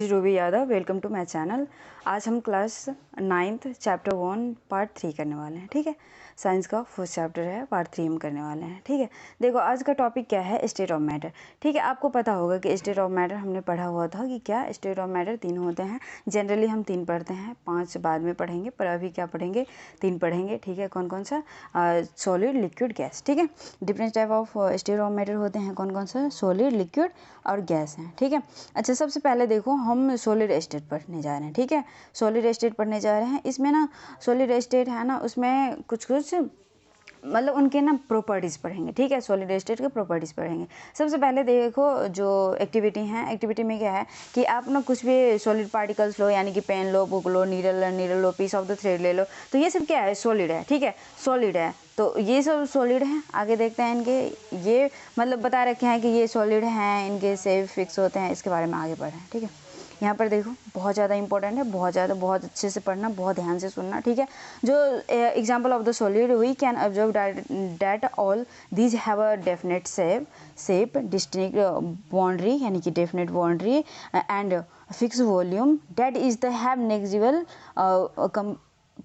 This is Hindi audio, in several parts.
Ruby Yadav, welcome to my channel. आज हम क्लास 9th चैप्टर 1 पार्ट 3 करने वाले हैं। ठीक है, साइंस का फर्स्ट चैप्टर है, पार्ट 3 हम करने वाले हैं। ठीक है, देखो आज का टॉपिक क्या है, स्टेट ऑफ मैटर। ठीक है, आपको पता होगा कि स्टेट ऑफ मैटर हमने पढ़ा हुआ था कि क्या स्टेट ऑफ मैटर 3 होते हैं। जनरली हम 3 पढ़ते हैं, 5 बाद में पढ़ेंगे, पर अभी क्या पढ़ेंगे, 3 पढ़ेंगे। ठीक है, कौन कौन सा? Solid, liquid, gas. ठीक है, different type of state of matter होते हैं, कौन कौन सा? सॉलिड, लिक्विड और गैस हैं। ठीक है, अच्छा सबसे पहले देखो हम सॉलिड स्टेट पढ़ने जा रहे हैं। ठीक है, सॉलिड स्टेट पढ़ने जा रहे हैं। इसमें ना सॉलिड स्टेट है ना, उसमें कुछ कुछ मतलब उनके ना प्रॉपर्टीज़ पढ़ेंगे। ठीक है, सॉलिड स्टेट के प्रॉपर्टीज़ पढ़ेंगे। सबसे पहले देखो जो एक्टिविटी है, एक्टिविटी में क्या है कि आप ना कुछ भी सॉलिड पार्टिकल्स लो, यानी कि पेन लो, बुक लो, नीडल लो, पीस ऑफ द थ्रेड ले लो, तो ये सब क्या है? सॉलिड है। ठीक है, सॉलिड है, तो ये सब सॉलिड हैं। आगे देखते हैं इनके, ये मतलब बता रखे हैं कि ये सॉलिड हैं, इनके शेप फिक्स होते हैं, इसके बारे में आगे बढ़ें। ठीक है, यहाँ पर देखो बहुत ज़्यादा इंपॉर्टेंट है, बहुत अच्छे से पढ़ना, बहुत ध्यान से सुनना। ठीक है, जो example of the solid, we can observe that all these have a definite shape distinct boundary, यानी कि definite boundary and fix volume, that is the have negligible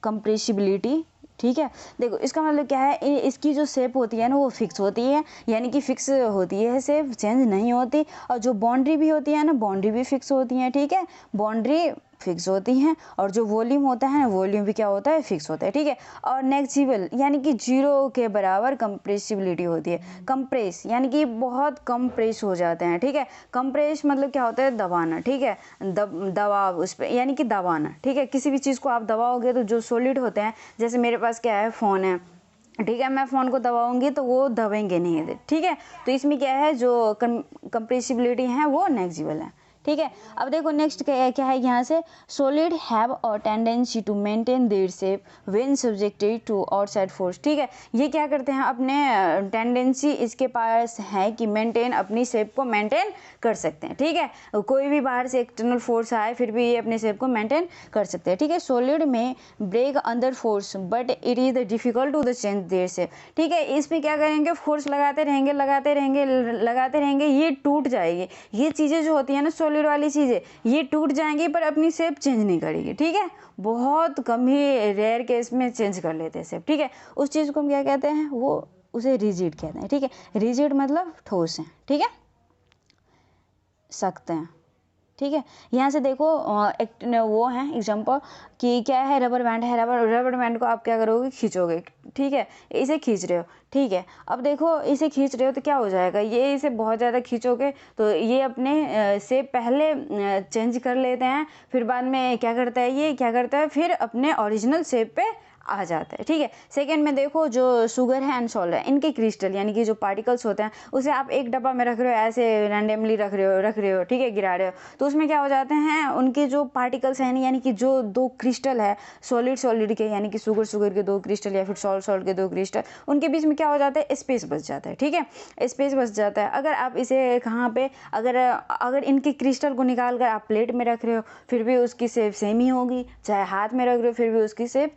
compressibility. ठीक है, देखो इसका मतलब क्या है, इसकी जो शेप होती है ना वो फिक्स होती है, यानी कि फिक्स होती है, शेप चेंज नहीं होती। और जो बाउंड्री भी होती है ना, बाउंड्री भी फिक्स होती है। ठीक है, बाउंड्री फिक्स होती हैं, और जो वॉल्यूम होता है ना, वॉल्यूम भी क्या होता है? फिक्स होता है। ठीक है, और नेग्जिबल यानी कि जीरो के बराबर कंप्रेसिबिलिटी होती है। कंप्रेस यानी कि बहुत कम प्रेस हो जाते हैं। ठीक है, कंप्रेस मतलब क्या होता है? दबाना। ठीक है, दबाव उस पर, यानी कि दबाना। ठीक है, किसी भी चीज़ को आप दबाओगे तो जो सॉलिड होते हैं, जैसे मेरे पास क्या है, फ़ोन है। ठीक है, मैं फ़ोन को दबाऊंगी तो वो दबेंगे नहीं। ठीक है, तो इसमें क्या है, जो कंप्रेसिबिलिटी है वो नेग्जिबल है। ठीक है, अब देखो नेक्स्ट क्या है यहाँ से, solid have a tendency to maintain their shape when subjected to outside force. ठीक है, ये क्या करते हैं, अपने टेंडेंसी इसके पास है कि मेंटेन, अपनी शेप को मेंटेन कर सकते हैं। ठीक है, कोई भी बाहर से एक्सटर्नल फोर्स आए फिर भी ये अपने शेप को मेंटेन कर सकते हैं। ठीक है, सॉलिड में break under force but it is difficult to the change their shape. ठीक है, इसमें क्या करेंगे, फोर्स लगाते रहेंगे, ये टूट जाएगी। ये चीज़ें जो होती है ना, सॉलिड वाली चीज़ें, ये टूट जाएंगी पर अपनी शेप चेंज नहीं करेगी। ठीक है, बहुत कम ही रेयर केस में चेंज कर लेते हैं शेप। ठीक है, उस चीज़ को हम क्या कहते हैं, वो उसे रिजिड कहते हैं। ठीक है, रिजिड मतलब ठोस है। ठीक है, सख्त हैं। ठीक है, यहाँ से देखो एक वो है एग्जाम्पल कि क्या है, रबर बैंड है। रबर बैंड को आप क्या करोगे, खींचोगे। ठीक है, इसे खींच रहे हो। ठीक है, अब देखो इसे खींच रहे हो तो क्या हो जाएगा, ये इसे बहुत ज़्यादा खींचोगे तो ये अपने से पहले चेंज कर लेते हैं, फिर बाद में क्या करता है, ये क्या करता है, फिर अपने ओरिजिनल शेप पे आ जाता है। ठीक है, सेकंड में देखो जो शुगर है एंड सॉल्ट है, इनके क्रिस्टल यानी कि जो पार्टिकल्स होते हैं, उसे आप एक डब्बा में रख रहे हो, ऐसे रैंडमली रख रहे हो। ठीक है, गिरा रहे हो, तो उसमें क्या हो जाते हैं, उनके जो पार्टिकल्स हैं, यानी कि जो 2 क्रिस्टल है सॉलिड के, यानी कि शुगर के 2 क्रिस्टल या फिर सॉल्ट के 2 क्रिस्टल, उनके बीच में क्या हो जाता है, स्पेस बच जाता है। ठीक है, स्पेस बच जाता है। अगर आप इसे कहाँ पे, अगर इनके क्रिस्टल को निकाल कर आप प्लेट में रख रहे हो, फिर भी उसकी शेप सेम ही होगी। चाहे हाथ में रख रहे हो, फिर भी उसकी शेप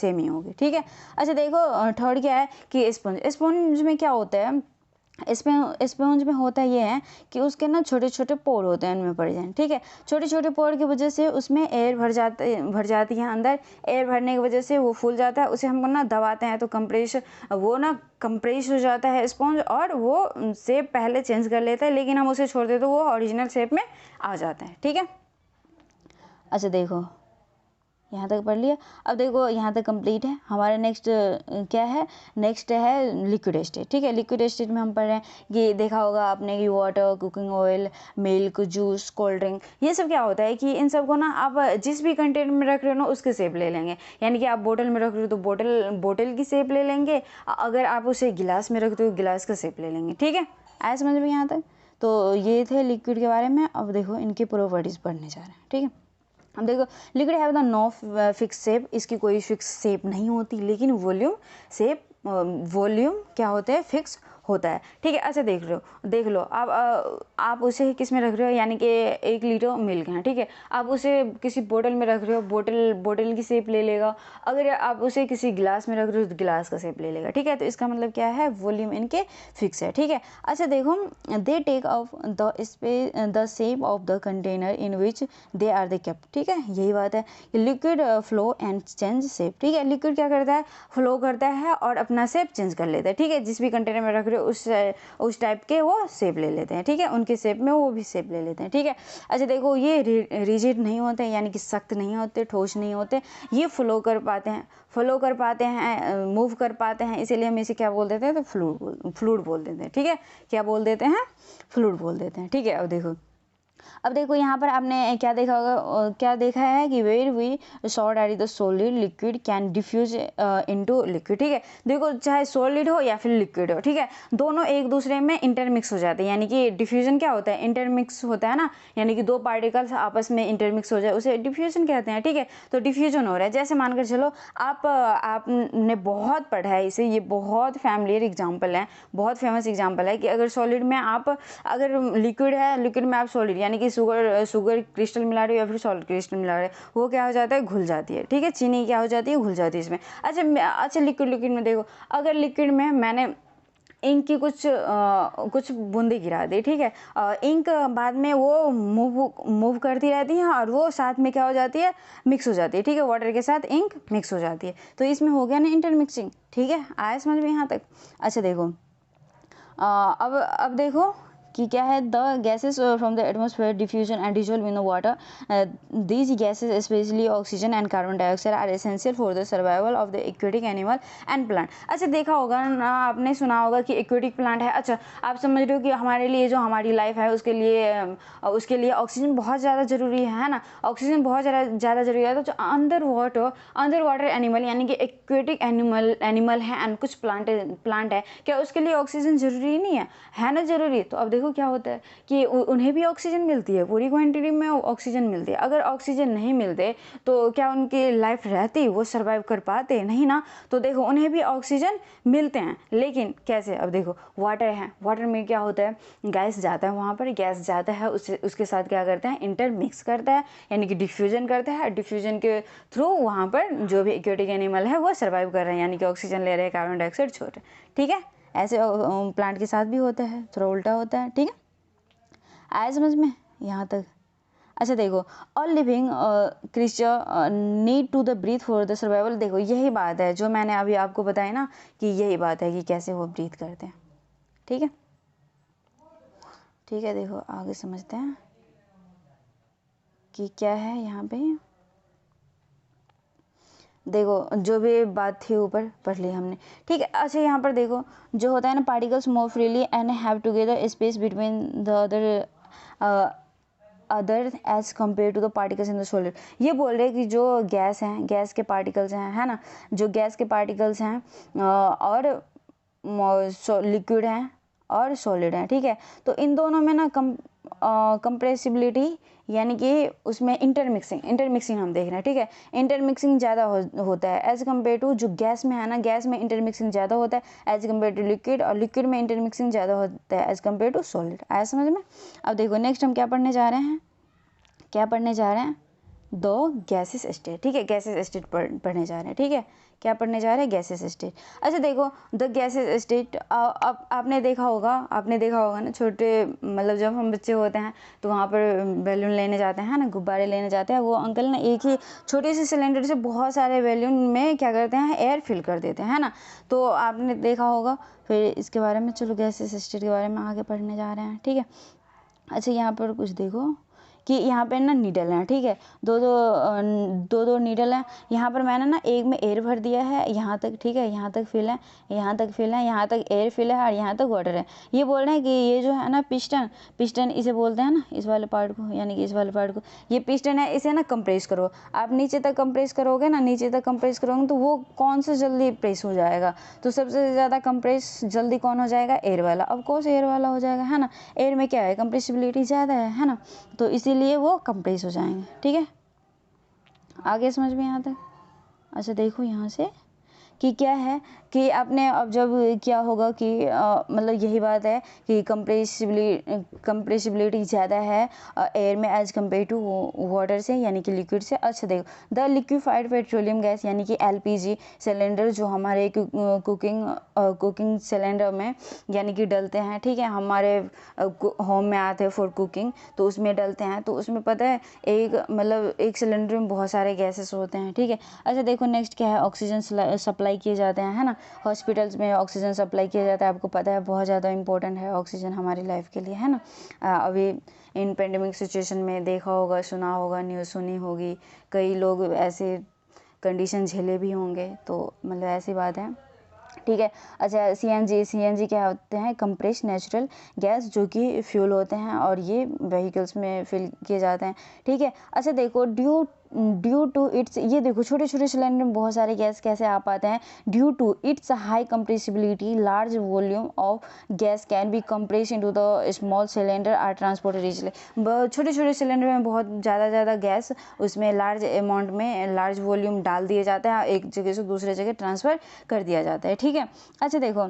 सेम ही होगी। ठीक है, अच्छा देखो थर्ड क्या है कि स्पॉन्ज में क्या होता है, स्पॉन्ज में होता ये है कि उसके ना छोटे छोटे पोर होते हैं, उनमें पड़ जाए। ठीक है, छोटे छोटे पोर की वजह से उसमें एयर भर जाती है अंदर। एयर भरने की वजह से वो फूल जाता है, उसे हम ना दबाते हैं तो कंप्रेस हो जाता है स्पॉन्ज, और वो शेप पहले चेंज कर लेता है, लेकिन हम उसे छोड़ देते तो वो ओरिजिनल शेप में आ जाता है। ठीक है, अच्छा देखो यहाँ तक पढ़ लिया। अब देखो यहाँ तक कंप्लीट है। हमारा नेक्स्ट क्या है, नेक्स्ट है लिक्विड स्टेट। ठीक है, लिक्विड स्टेट में हम पढ़ रहे हैं कि देखा होगा आपने कि water, cooking oil, milk, juice, cold drink, ये सब क्या होता है कि इन सब को ना आप जिस भी कंटेनर में रख रहे हो ना उसके शेप ले लेंगे। यानी कि आप बोतल में रख रहे हो तो बोतल की शेप ले लेंगे, अगर आप उसे गिलास में रखते हो गिलास का शेप ले लेंगे। ठीक है, आया समझ में यहाँ तक? तो ये थे लिक्विड के बारे में। अब देखो इनकी प्रॉपर्टीज़ पढ़ने जा रहे हैं। ठीक है, अब देखो liquid have the no fix shape, इसकी कोई फिक्स शेप नहीं होती, लेकिन वॉल्यूम क्या होते हैं, फिक्स होता है, ठीक है। अच्छा देख लो आप उसे किस में रख रहे हो, यानी कि 1 लीटर मिल्क है, ठीक है। आप उसे किसी बोतल में रख रहे हो, बोतल की शेप ले लेगा। अगर आप उसे किसी गिलास में रख रहे हो तो गिलास का शेप ले लेगा, ठीक है। तो इसका मतलब क्या है, वॉल्यूम इनके फिक्स है, ठीक है। अच्छा देखो, they take off the shape of the container in which they are they kept, ठीक है। यही बात है, liquid flow and change shape, ठीक है। लिक्विड क्या करता है, फ्लो करता है और अपना शेप चेंज कर लेता है, ठीक है। जिस भी कंटेनर में रख रहे हो उस टाइप के वो शेप ले लेते हैं, ठीक है। उनके शेप में वो भी शेप ले लेते हैं, ठीक है। अच्छा देखो, ये रिजिड नहीं होते, यानी कि सख्त नहीं होते, ठोस नहीं होते, ये फ्लो कर पाते हैं, मूव कर पाते हैं, इसीलिए हम इसे क्या बोल देते हैं, तो फ्लूइड बोल देते हैं, ठीक है। क्या बोल देते हैं, फ्लूइड बोल देते हैं, ठीक है। अब देखो यहाँ पर आपने क्या देखा होगा, क्या देखा है कि where we saw that the solid liquid can diffuse into liquid, ठीक है। देखो चाहे सॉलिड हो या फिर लिक्विड हो, ठीक है, दोनों एक दूसरे में इंटरमिक्स हो जाते हैं, यानी कि डिफ्यूजन क्या होता है, इंटरमिक्स होता है ना, यानी कि 2 पार्टिकल्स आपस में इंटरमिक्स हो जाए उसे डिफ्यूजन कहते हैं, ठीक है। तो डिफ्यूजन हो रहा है, जैसे मानकर चलो आपने बहुत पढ़ा है इसे, ये बहुत फैमिलियर एग्जाम्पल है, बहुत फेमस एग्जाम्पल है कि अगर सॉलिड में अगर लिक्विड है, लिक्विड में आप सॉलिड यानी कि शुगर क्रिस्टल मिला रहे हो या फिर सॉलिड क्रिस्टल मिला रहे हो, वो क्या हो जाता है, घुल जाती है, ठीक है। चीनी क्या हो जाती है, घुल जाती है इसमें। अच्छा लिक्विड में देखो, अगर लिक्विड में मैंने इंक की कुछ बूंदे गिरा दी, ठीक है। इंक बाद में वो मूव करती रहती है और वो साथ में क्या हो जाती है, मिक्स हो जाती है, ठीक है। वाटर के साथ इंक मिक्स हो जाती है, तो इसमें हो गया ना इंटरमिक्सिंग, ठीक है। आया समझ में यहाँ तक। अच्छा देखो, अब देखो कि क्या है, the gases from the atmosphere diffusion and dissolve in the water, these gases specially oxygen and carbon dioxide are essential for the survival of the aquatic animal and plant. अच्छा देखा होगा ना, आपने सुना होगा कि एक्वेटिक प्लांट है। अच्छा आप समझ रहे हो कि हमारे लिए जो हमारी लाइफ है उसके लिए ऑक्सीजन बहुत ज़्यादा ज़रूरी है ना, ऑक्सीजन बहुत ज़्यादा ज़रूरी है। तो जो अंडर वाटर एनिमल यानी कि एक्वेटिक एनिमल है एंड कुछ प्लांट है, क्या उसके लिए ऑक्सीजन ज़रूरी नहीं है ना, ज़रूरी। तो अब देखो क्या होता है कि उन्हें भी ऑक्सीजन मिलती है, पूरी क्वांटिटी में ऑक्सीजन मिलती है। अगर ऑक्सीजन नहीं मिलते तो क्या उनकी लाइफ रहती, वो सर्वाइव कर पाते नहीं ना। तो देखो उन्हें भी ऑक्सीजन मिलते हैं, लेकिन कैसे, अब देखो वाटर है, वाटर में क्या होता है, गैस जाता है, वहाँ पर गैस जाता है, उसके साथ क्या करता है, इंटरमिक्स करता है, यानी कि डिफ्यूजन करता है। डिफ्यूजन के थ्रू वहाँ पर जो भी एक्वेटिक एनिमल है वो सर्वाइव कर रहे हैं, यानी कि ऑक्सीजन ले रहे हैं, कार्बन डाइऑक्साइड छोड़ रहे हैं, ठीक है। ऐसे प्लांट के साथ भी होता है, थोड़ा उल्टा होता है, ठीक है। आया समझ में यहाँ तक। अच्छा देखो, all living creature need to the breathe for the survival. देखो यही बात है जो मैंने अभी आपको बताया ना, कि यही बात है कि कैसे वो ब्रीथ करते हैं, ठीक है। ठीक है, देखो आगे समझते हैं कि क्या है यहाँ पे। देखो जो भी बात थी ऊपर पढ़ ली हमने, ठीक है। अच्छा यहाँ पर देखो, जो होता है ना, particles move freely and have together space between the other as compare to the particles in the solid. ये बोल रहे हैं कि जो गैस हैं, गैस के पार्टिकल्स हैं, है ना, जो गैस के पार्टिकल्स हैं और लिक्विड हैं और सॉलिड हैं, ठीक है। तो इन दोनों में ना कंप्रेसिबिलिटी यानी कि उसमें इंटरमिक्सिंग हम देख रहे हैं, ठीक है। इंटरमिक्सिंग ज़्यादा होता है एज कम्पेयर टू जो गैस में है ना, गैस में इंटरमिक्सिंग ज़्यादा होता है एज कम्पेयर टू लिक्विड, और लिक्विड में इंटरमिक्सिंग ज़्यादा होता है एज कम्पेयर टू सॉलिड। आया समझ में। अब देखो नेक्स्ट हम क्या पढ़ने जा रहे हैं, दो गैसेस स्टेट, ठीक है। गैसेस स्टेट पढ़ने जा रहे हैं, ठीक है। क्या पढ़ने जा रहे हैं, गैसेस स्टेट। अच्छा देखो, द गैसेस स्टेट, अब आपने देखा होगा ना, छोटे मतलब जब हम बच्चे होते हैं तो वहाँ पर बैलून लेने जाते हैं ना, गुब्बारे लेने जाते हैं, वो अंकल ना एक ही छोटे से सिलेंडर से बहुत सारे बैलून में क्या करते हैं, एयर फिल कर देते हैं ना। तो आपने देखा होगा। फिर इसके बारे में चलो गैसेस स्टेट के बारे में आगे पढ़ने जा रहे हैं, ठीक है। अच्छा यहाँ पर कुछ देखो कि यहाँ पे ना नीडल हैं, ठीक है, दो नीडल हैं। यहाँ पर मैंने ना एक में एयर भर दिया है यहाँ तक, ठीक है, यहाँ तक फिल है, यहाँ तक एयर फिल है और यहाँ तक वाटर है। ये बोल रहे हैं कि ये जो है ना पिस्टन इसे बोलते हैं ना, इस वाले पार्ट को, यानी कि इस वाले पार्ट को, ये पिस्टन है, इसे ना कंप्रेस करो। आप नीचे तक कंप्रेस करोगे तो वो कौन सा जल्दी प्रेस हो जाएगा, तो सबसे ज़्यादा कंप्रेस जल्दी कौन हो जाएगा, एयर वाला। ऑफ कोर्स एयर वाला हो जाएगा, है ना। एयर में क्या है, कंप्रेसिबिलिटी ज़्यादा है ना, तो इसीलिए वो कंप्रेस हो जाएंगे, ठीक है। आगे समझ में यहाँ तक। अच्छा देखो यहाँ से कि क्या है, कि आपने अब जब क्या होगा कि मतलब यही बात है कि कंप्रेसिबिलिटी ज़्यादा है एयर में एज कम्पेयर टू वाटर से, यानी कि लिक्विड से। अच्छा देखो, द लिक्विफाइड पेट्रोलियम गैस यानी कि LPG सिलेंडर जो हमारे कुकिंग सिलेंडर में यानी कि डलते हैं, ठीक है, हमारे होम में आते हैं फॉर कुकिंग, तो उसमें डलते हैं। तो उसमें पता है एक सिलेंडर में बहुत सारे गैसेस होते हैं, ठीक है। अच्छा देखो नेक्स्ट क्या है, ऑक्सीजन सप्लाई किए जाते हैं, है ना, हॉस्पिटल्स में ऑक्सीजन सप्लाई किया जाता है। आपको पता है बहुत ज़्यादा इंपॉर्टेंट है ऑक्सीजन हमारी लाइफ के लिए, है ना। अभी इन पेंडेमिक सिचुएशन में देखा होगा, सुना होगा, न्यूज़ सुनी होगी, कई लोग ऐसे कंडीशन झेले भी होंगे, तो मतलब ऐसी बात है, ठीक है। अच्छा CNG क्या होते हैं, कंप्रेस नेचुरल गैस, जो कि फ्यूल होते हैं और ये व्हीकल्स में फिल किए जाते हैं, ठीक है। अच्छा देखो ड्यू टू इट्स, ये देखो छोटे छोटे सिलेंडर में बहुत सारे गैस कैसे आ पाते हैं, due to its high compressibility large volume of gas can be compress into the small cylinder are transported easily. छोटे छोटे सिलेंडर में बहुत ज़्यादा गैस उसमें लार्ज अमाउंट में लार्ज वॉल्यूम डाल दिए जाते हैं, एक जगह से दूसरे जगह ट्रांसफ़र कर दिया जाता है, ठीक है। अच्छा देखो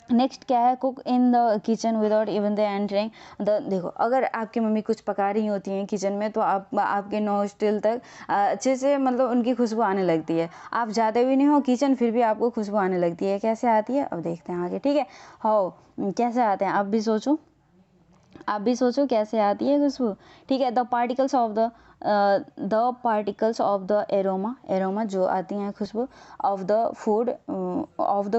नेक्स्ट क्या है, cook in the kitchen without even the entering the, देखो अगर आपकी मम्मी कुछ पका रही होती हैं किचन में, तो आपके नोस्ट्रिल तक अच्छे से मतलब उनकी खुशबू आने लगती है। आप जाते भी नहीं हो किचन, फिर भी आपको खुशबू आने लगती है। कैसे आती है अब देखते हैं आगे, ठीक है। हाउ कैसे आते हैं, आप भी सोचो कैसे आती है खुशबू, ठीक है। The particles of the aroma जो आती हैं खुशबू of the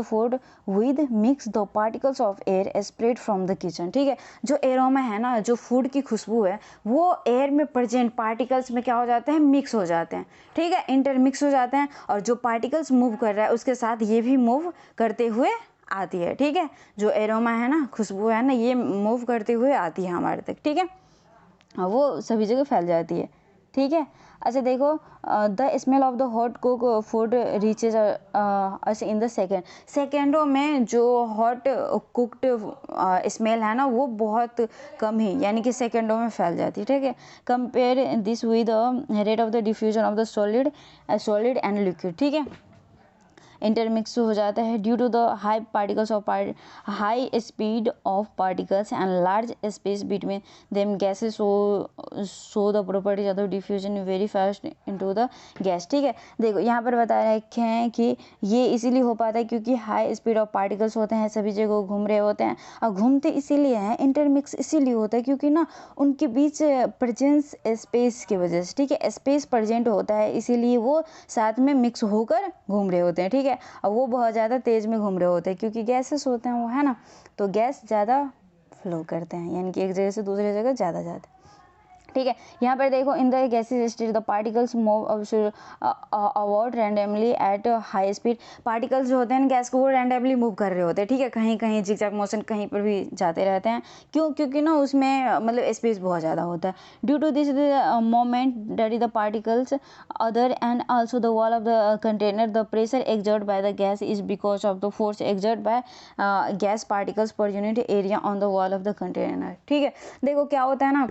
food with mix the particles of air spread from the kitchen, ठीक है। जो एरोमा है ना, जो फूड की खुशबू है, वो एयर में प्रेजेंट पार्टिकल्स में क्या हो जाते हैं, मिक्स हो जाते हैं, ठीक है, इंटरमिक्स हो जाते हैं। और जो पार्टिकल्स मूव कर रहा है उसके साथ ये भी मूव करते हुए आती है, ठीक है। जो एरोमा है ना, खुशबू है ना, ये मूव करते हुए आती है हमारे तक, ठीक है, वो सभी जगह फैल जाती है, ठीक है। अच्छा देखो the smell of the hot cook food reaches us in the सेकेंडों में जो हॉट कुक्ड स्मेल है ना, वो बहुत कम ही यानी कि सेकेंडों में फैल जाती है, ठीक है। Compare this with rate of the diffusion of the solid and liquid, ठीक है, इंटरमिक्स हो जाता है due to the high speed of particles and large space between them gases so the properties of the diffusion very fast into the gas, ठीक है। देखो यहाँ पर बता रखे हैं कि ये इसीलिए हो पाता है क्योंकि हाई स्पीड ऑफ पार्टिकल्स होते हैं, सभी जगह घूम रहे होते हैं, और घूमते इसीलिए हैं, इंटरमिक्स इसीलिए होता है क्योंकि ना उनके बीच प्रेजेंस स्पेस की वजह से, ठीक है, स्पेस प्रेजेंट होता है, इसीलिए वो साथ में मिक्स होकर घूम रहे होते हैं, ठीक है। और वो बहुत ज़्यादा तेज़ में घूम रहे होते हैं क्योंकि गैसेस होते हैं वो, है ना, तो गैस ज़्यादा फ्लो करते हैं, यानी कि एक जगह से दूसरी जगह ज़्यादा जाते हैं, ठीक है। यहाँ पर देखो in the gases state the particles move about randomly at high speed, particles जो होते हैं गैस को वो रैंडमली मूव कर रहे होते हैं, ठीक है, कहीं कहीं जिगजैग मोशन कहीं पर भी जाते रहते हैं, क्योंकि ना उसमें मतलब स्पेस बहुत ज़्यादा होता है। Due to this moment that is the particles other and also the wall of the container the pressure exert by the gas is because of the force exert by gas particles per unit area on the wall of the container, ठीक है। देखो क्या होता है ना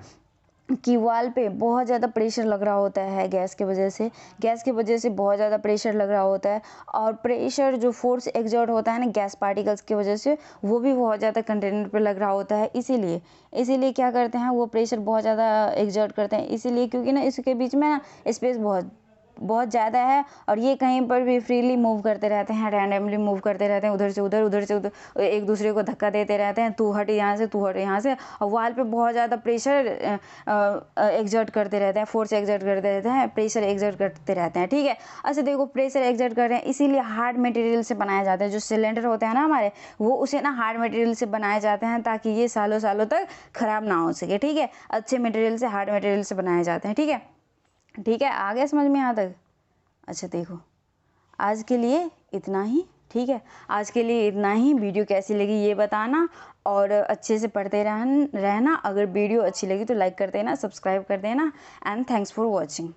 कि वॉल पे बहुत ज़्यादा प्रेशर लग रहा होता है गैस की वजह से बहुत ज़्यादा प्रेशर लग रहा होता है, और प्रेशर जो फोर्स एक्सर्ट होता है ना गैस पार्टिकल्स की वजह से, वो भी बहुत ज़्यादा कंटेनर पे लग रहा होता है। इसीलिए क्या करते हैं, वो प्रेशर बहुत ज़्यादा एक्सर्ट करते हैं, इसीलिए क्योंकि ना इसके बीच में ना स्पेस बहुत ज़्यादा है, और ये कहीं पर भी फ्रीली मूव करते रहते हैं, रैंडमली मूव करते रहते हैं, उधर से उधर, एक दूसरे को धक्का देते रहते हैं, तू हट यहाँ से, और वॉल पे बहुत ज़्यादा प्रेशर एक्सर्ट करते रहते हैं, फोर्स एक्सर्ट करते रहते हैं, प्रेशर एक्सर्ट करते रहते हैं, ठीक है। अच्छा देखो प्रेशर एक्सर्ट कर रहे हैं, इसीलिए हार्ड मटेरियल से बनाए जाते हैं, जो सिलेंडर होते हैं ना हमारे, वो उसे ना हार्ड मटेरियल से बनाए जाते हैं ताकि ये सालों तक ख़राब ना हो सके, ठीक है। अच्छे मटेरियल से, हार्ड मटेरियल से बनाए जाते हैं, ठीक है, आ गया समझ में यहाँ तक। अच्छा देखो आज के लिए इतना ही, ठीक है, आज के लिए इतना ही। वीडियो कैसी लगी ये बताना, और अच्छे से पढ़ते रहना। अगर वीडियो अच्छी लगी तो लाइक कर देना, सब्सक्राइब कर देना, एंड थैंक्स फॉर वॉचिंग।